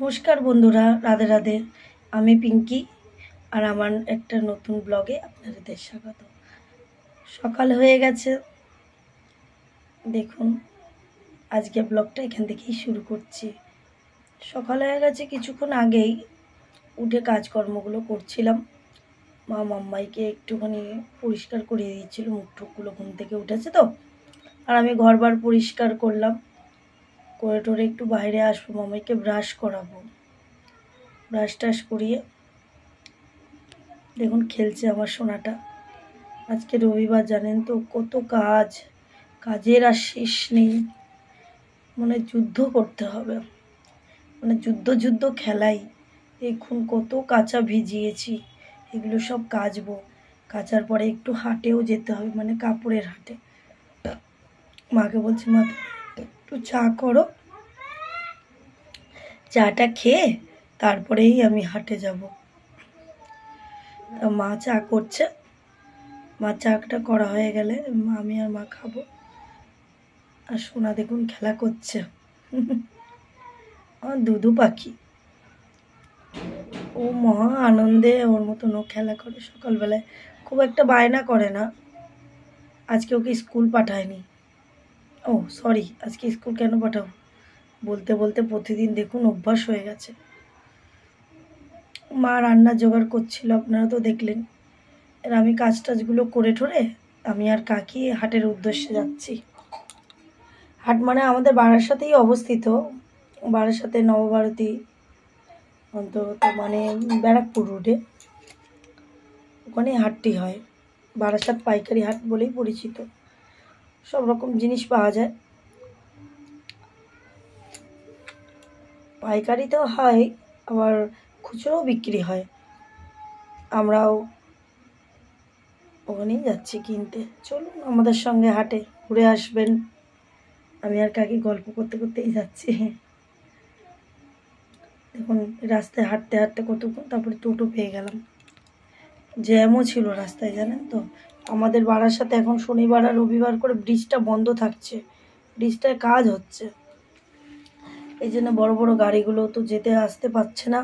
নমস্কার বন্ধুরা, রাধে রাধে। আমি পিঙ্কি আর আমার একটা নতুন ব্লগে আপনাদের স্বাগত। সকাল হয়ে গেছে, দেখুন আজকে ব্লগটা এখান থেকেই শুরু করছি। সকাল হয়ে গেছে, কিছুক্ষণ আগেই উঠে কাজকর্মগুলো করছিলাম। মাম্মাইকে একটুখানি পরিষ্কার করিয়ে দিয়েছিল, মুখ টুকগুলো ঘুম থেকে উঠেছে তো। আর আমি ঘরবার পরিষ্কার করলাম, করে টোরে একটু বাইরে আসবো, মাম্মাইকে ব্রাশ করাবো। ব্রাশ টাশ করিয়ে দেখুন খেলছে আমার সোনাটা। আজকে রবিবার, জানেন তো কত কাজ, কাজের আর শেষ নেই। মানে যুদ্ধ করতে হবে, মানে যুদ্ধ খেলাই। দেখুন কত কাঁচা ভিজিয়েছি, এগুলো সব কাচবো। কাচার পরে একটু হাটেও যেতে হবে, মানে কাপড়ের হাটে। মাকে বলছি, মা একটু চা করো, চাটা খেয়ে তারপরেই আমি হাটে যাব। মা চা করছে, মা চাটা করা হয়ে গেলে আমি আর মা খাবো। আর সোনা দেখুন খেলা করছে, আমার দুধু পাখি। ও মহা আনন্দে ওর মতন ও খেলা করে। সকালবেলায় খুব একটা বায়না করে না। আজকে ওকে স্কুল পাঠায়নি। ও সরি, আজকে স্কুল কেন পাঠাবো বলতে বলতে প্রতিদিন দেখুন অভ্যাস হয়ে গেছে। মা রান্না জোগাড় করছিল, আপনারা তো দেখলেন। আর আমি কাজ টাজগুলো করে ঠোরে আমি আর কাকি হাটের উদ্দেশ্যে যাচ্ছি। হাট মানে আমাদের বারাসাতেই অবস্থিত, বারাসাতে নবভারতী অন্তর্গত, মানে ব্যারাকপুর রোডে। ওখানে হাটটি হয়, বারাসাত পাইকারি হাট বলেই পরিচিত। সব রকম জিনিস পাওয়া যায়, পাইকারিতেও হয়, আবার খুচরোও বিক্রি হয়। আমরাও ওখানেই যাচ্ছি কিনতে। চলুন আমাদের সঙ্গে হাটে ঘুরে আসবেন। আমি আর কাকি গল্প করতে করতেই যাচ্ছি। দেখুন রাস্তায় হাঁটতে হাঁটতে কতক্ষণ, তারপরে টোটো পেয়ে গেলাম। জ্যামও ছিল রাস্তায়, জানেন তো। আমাদের বারাসাতে এখন শনিবার আর রবিবার করে ব্রিজটা বন্ধ থাকছে, ব্রিজটায় কাজ হচ্ছে। এই জন্য বড় বড় গাড়িগুলো তো যেতে আসতে পারছে না,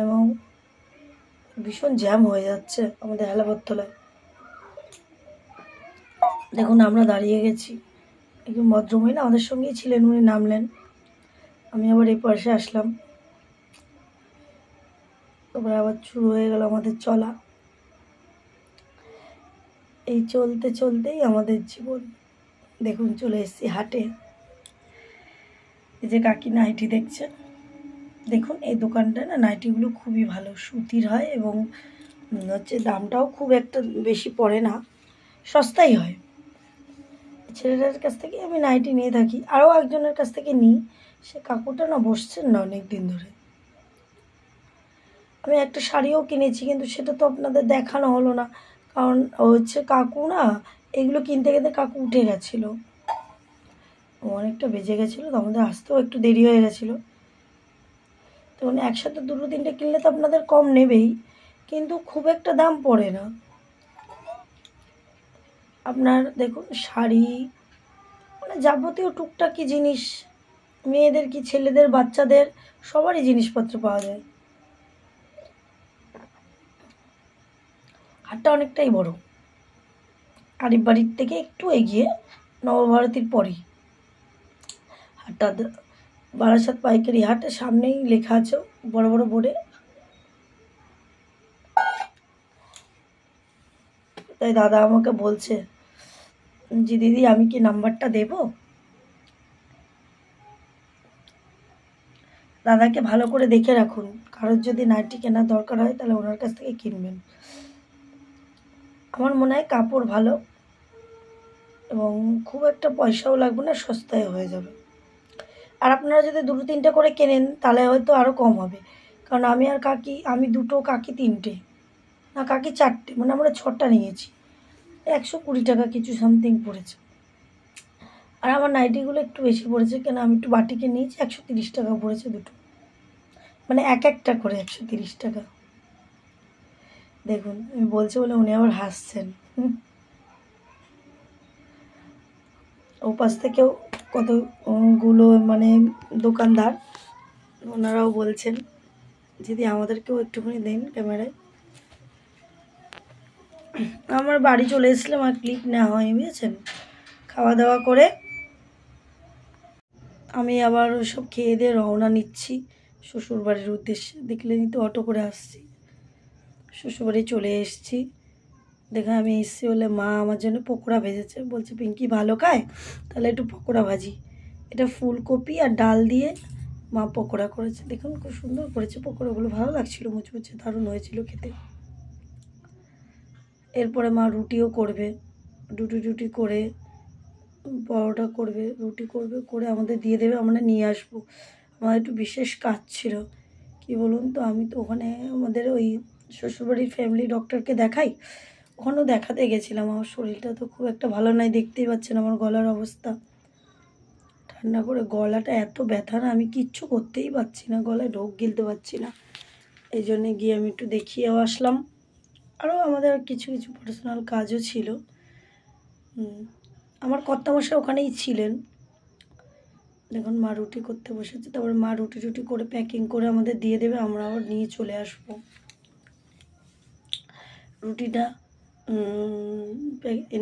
এবং ভীষণ জ্যাম হয়ে যাচ্ছে আমাদের হেলাবরতলায়। দেখুন আমরা দাঁড়িয়ে গেছি, একজন ভদ্রমহিলা আমাদের সঙ্গেই ছিলেন, উনি নামলেন। আমি আবার এই পাশে আসলাম, তারপরে আবার শুরু হয়ে গেল আমাদের চলা। এই চলতে চলতেই আমাদের জীবন। দেখুন চলে এসেছি হাটে। এই যে কাকি নাইটি দেখছেন, দেখুন এই দোকানটা না নাইটিগুলো খুবই ভালো, সুতির হয়, এবং হচ্ছে দামটাও খুব একটা বেশি পড়ে না, সস্তাই হয়। ছেলেটার কাছ থেকে আমি নাইটি নিয়ে থাকি, আরও একজনের কাছ থেকে নিই। সে কাকুটা না বসছেন না অনেক দিন ধরে। আমি একটা শাড়িও কিনেছি, কিন্তু সেটা তো আপনাদের দেখানো হলো না, কারণ হচ্ছে কাকু না এগুলো কিনতে কিনতে কাকু উঠে গেছিলো, অনেকটা বেজে গেছিলো, তো আমাদের আসতেও একটু দেরি হয়ে গেছিলো। তখন একসাথে দুটো তিনটে কিনলে তো আপনাদের কম নেবেই, কিন্তু খুব একটা দাম পড়ে না। আপনার দেখুন শাড়ি, মানে যাবতীয় টুকটাকি জিনিস, মেয়েদের কি ছেলেদের বাচ্চাদের সবারই জিনিসপত্র পাওয়া যায়। হাটটা অনেকটাই বড়, আরিফ বাড়ির থেকে একটু এগিয়ে, নবভারতীর পরেই হাটটা। বারাসাত পাইকারি হাটের সামনেই লেখা আছে বড় বড় বোর্ডে। তাই দাদা আমাকে বলছে যে দিদি আমি কি নাম্বারটা দেব। দাদাকে ভালো করে দেখে রাখুন, কারোর যদি নাইটি কেনার দরকার হয় তাহলে ওনার কাছ থেকে কিনবেন। আমার মনে হয় কাপড় ভালো, এবং খুব একটা পয়সাও লাগবে না, সস্তায় হয়ে যাবে। আর আপনারা যদি দুটো তিনটে করে কেনেন তাহলে হয়তো আরও কম হবে, কারণ আমি আর কাকি, আমি দুটো, কাকি তিনটে, না কাকি চারটে, মানে আমরা 6টা নিয়েছি। 120 টাকা কিছু সামথিং পড়েছে। আর আমার নাইটিগুলো একটু বেশি পড়েছে, কেন আমি একটু বাটিকে নিয়েছি, 130 টাকা পড়েছে দুটো, মানে এক একটা করে 130 টাকা। দেখুন আমি বলছি বলে উনি আবার হাসছেন। ও পাশ থেকেও কতগুলো মানে দোকানদার ওনারাও বলছেন যদি আমাদেরকেও একটুখানি দেন ক্যামেরায়। আমার বাড়ি চলে এসেছিলাম, আর ক্লিপ নেওয়া হয়নি, বুঝেছেন। খাওয়া দাওয়া করে আমি আবার সব খেয়ে দিয়ে রওনা নিচ্ছি শ্বশুরবাড়ির উদ্দেশ্যে। দেখলেনি তো অটো করে আসছি, শ্বশুরবাড়ি চলে এসেছি। দেখে আমি এসছি বলে মা আমার জন্য পকোড়া ভেজেছে, বলছে পিঙ্কি ভালো খায়, তাহলে একটু পকোড়া ভাজি। এটা ফুলকপি আর ডাল দিয়ে মা পকোড়া করেছে, দেখুন খুব সুন্দর করেছে পকোড়াগুলো, ভালো লাগছিল, মুচমুচে দারুণ হয়েছিল খেতে। এরপরে মা রুটিও করবে, রুটি করে পরোটা করবে, রুটি করবে, করে আমাদের দিয়ে দেবে, আমরা নিয়ে আসবো। আমার একটু বিশেষ কাজ ছিল, কি বলুন তো, আমি তো ওখানে আমাদের ওই শ্বশুরবাড়ির ফ্যামিলি ডক্টরকে দেখাই, ওখানেও দেখাতে গেছিলাম। আমার শরীরটা তো খুব একটা ভালো নয়, দেখতেই পাচ্ছেন আমার গলার অবস্থা। ঠান্ডা করে গলাটা এত ব্যথা না, আমি কিচ্ছু করতেই পারছি না, গলায় ঢোক গিলতে পারছি না। এই জন্যে গিয়ে আমি একটু দেখিয়েও আসলাম। আরও আমাদের কিছু কিছু পার্সোনাল কাজও ছিল। আমার কর্তামশাই ওখানেই ছিলেন। দেখুন মা রুটি করতে বসেছে, তারপরে মা রুটি করে প্যাকিং করে আমাদের দিয়ে দেবে, আমরা আবার নিয়ে চলে আসবো। রুটিটা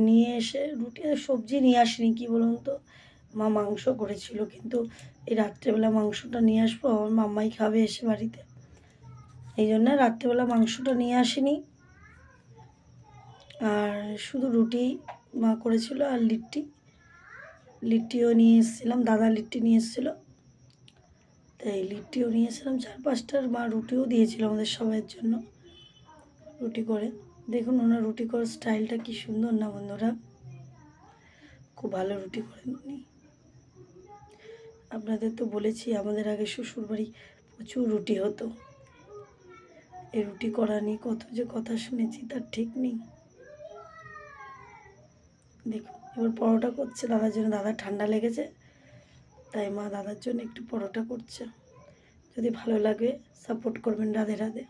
নিয়ে এসে, রুটি আর সবজি নিয়ে আসিনি, কি বলুন তো, মা মাংস করেছিল, কিন্তু এই রাত্রেবেলা মাংসটা নিয়ে আসবো, আমার মাম্মাই খাবে এসে বাড়িতে, এই জন্য রাত্রেবেলা মাংসটা নিয়ে আসিনি। আর শুধু রুটি মা করেছিল, আর লিট্টিও নিয়ে এসেছিলাম, দাদা লিট্টি নিয়ে এসেছিলো, তাই লিট্টিও নিয়ে এসেছিলাম 4-5টার। মা রুটিও দিয়েছিল আমাদের সবাইয়ের জন্য রুটি করে। দেখুন ওনার রুটি করার স্টাইলটা কি সুন্দর না বন্ধুরা, খুব ভালো রুটি করেন উনি। আপনাদের তো বলেছি আমাদের আগে শ্বশুরবাড়ি প্রচুর রুটি হতো, এই রুটি করা নিয়ে কত যে কথা শুনেছি তার ঠিক নেই। দেখুন এবার পরোটা করছে দাদার জন্য, দাদার ঠান্ডা লেগেছে, তাই মা দাদার জন্য একটু পরোটা করছে। যদি ভালো লাগে সাপোর্ট করবেন, রাধে রাধে।